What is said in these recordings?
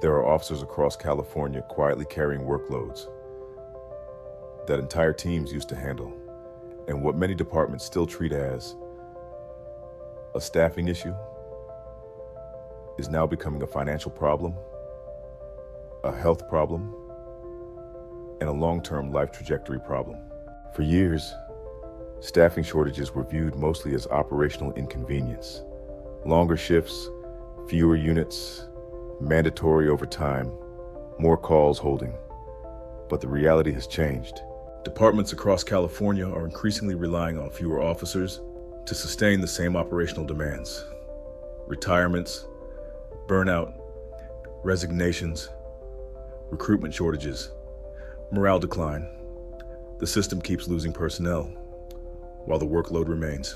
There are officers across California quietly carrying workloads that entire teams used to handle, and what many departments still treat as a staffing issue is now becoming a financial problem, a health problem, and a long-term life trajectory problem. For years, staffing shortages were viewed mostly as operational inconvenience. Longer shifts, fewer units, mandatory overtime, more calls holding. But the reality has changed. Departments across California are increasingly relying on fewer officers to sustain the same operational demands. Retirements, burnout, resignations, recruitment shortages, morale decline. The system keeps losing personnel while the workload remains.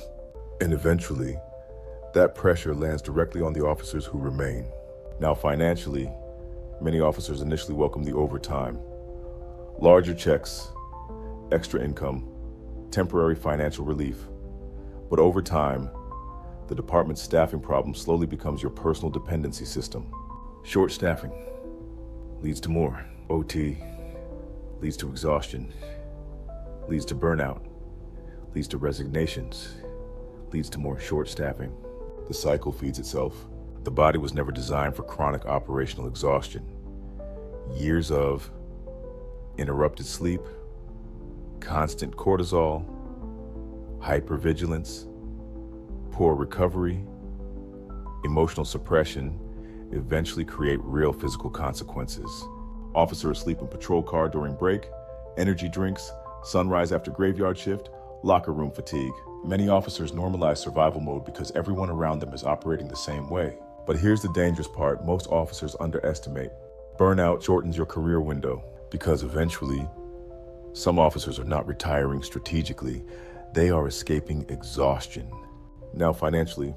And eventually, that pressure lands directly on the officers who remain. Now financially, many officers initially welcome the overtime. Larger checks, extra income, temporary financial relief. But over time, the department's staffing problem slowly becomes your personal dependency system. Short staffing leads to more OT, leads to exhaustion, leads to burnout, leads to resignations, leads to more short staffing. The cycle feeds itself. The body was never designed for chronic operational exhaustion. Years of interrupted sleep, constant cortisol, hypervigilance, poor recovery, emotional suppression eventually create real physical consequences. Officer asleep in patrol car during break, energy drinks, sunrise after graveyard shift, locker room fatigue. Many officers normalize survival mode because everyone around them is operating the same way. But here's the dangerous part most officers underestimate. Burnout shortens your career window because eventually, some officers are not retiring strategically, they are escaping exhaustion. Now financially,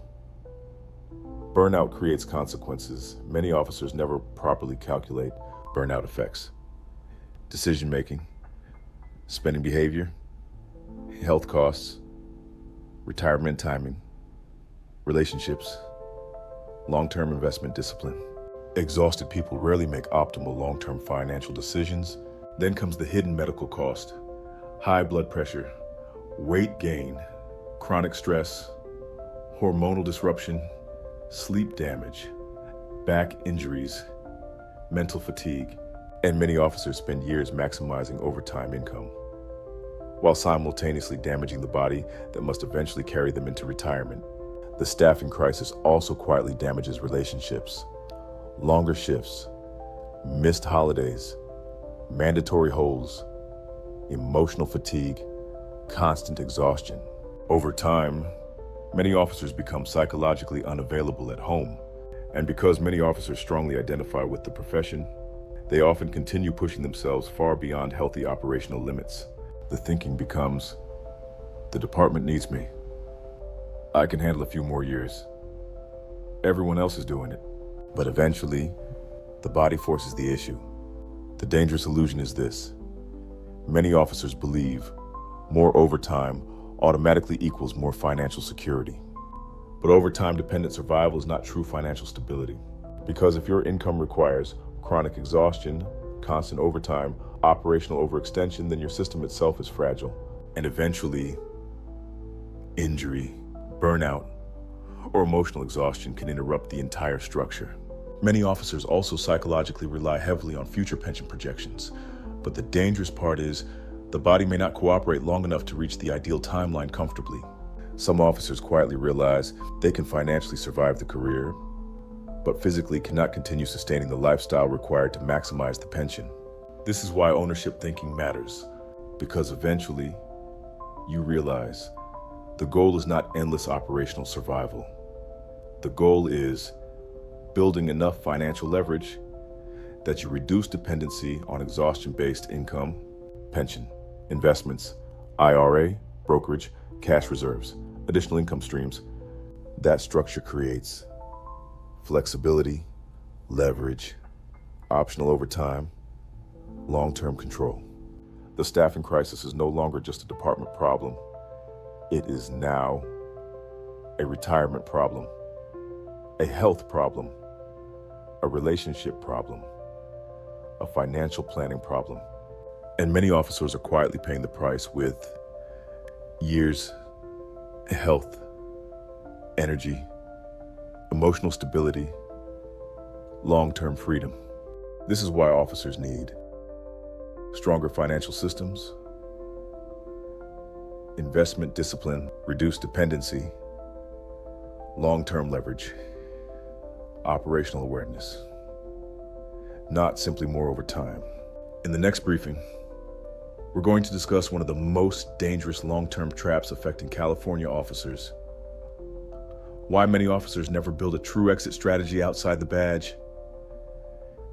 burnout creates consequences many officers never properly calculate. Burnout effects decision-making, spending behavior, health costs, retirement timing, relationships, long-term investment discipline. Exhausted people rarely make optimal long-term financial decisions. Then comes the hidden medical cost: high blood pressure, weight gain, chronic stress, hormonal disruption, sleep damage, back injuries, mental fatigue, and many officers spend years maximizing overtime income, while simultaneously damaging the body that must eventually carry them into retirement. The staffing crisis also quietly damages relationships. Longer shifts, missed holidays, mandatory holds, emotional fatigue, constant exhaustion. Over time, many officers become psychologically unavailable at home. And because many officers strongly identify with the profession, they often continue pushing themselves far beyond healthy operational limits. The thinking becomes, the department needs me. I can handle a few more years. Everyone else is doing it. But eventually, the body forces the issue. The dangerous illusion is this: many officers believe more overtime automatically equals more financial security. But overtime-dependent survival is not true financial stability. Because if your income requires chronic exhaustion, constant overtime, operational overextension, then your system itself is fragile. And eventually, injury, burnout, or emotional exhaustion can interrupt the entire structure. Many officers also psychologically rely heavily on future pension projections. But the dangerous part is, the body may not cooperate long enough to reach the ideal timeline comfortably. Some officers quietly realize they can financially survive the career, but physically cannot continue sustaining the lifestyle required to maximize the pension. This is why ownership thinking matters, because eventually, you realize the goal is not endless operational survival. The goal is building enough financial leverage that you reduce dependency on exhaustion-based income, pension, investments, IRA, brokerage, cash reserves, additional income streams. That structure creates flexibility, leverage, optional overtime, long-term control. The staffing crisis is no longer just a department problem. It is now a retirement problem, a health problem, a relationship problem, a financial planning problem. And many officers are quietly paying the price with years, health, energy, emotional stability, long-term freedom. This is why officers need stronger financial systems, investment discipline, reduced dependency, long-term leverage, operational awareness, not simply more overtime. In the next briefing, we're going to discuss one of the most dangerous long-term traps affecting California officers, why many officers never build a true exit strategy outside the badge,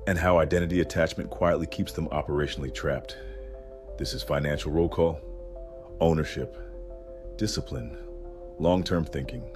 and how identity attachment quietly keeps them operationally trapped. This is Financial Roll Call, ownership, discipline, long-term thinking.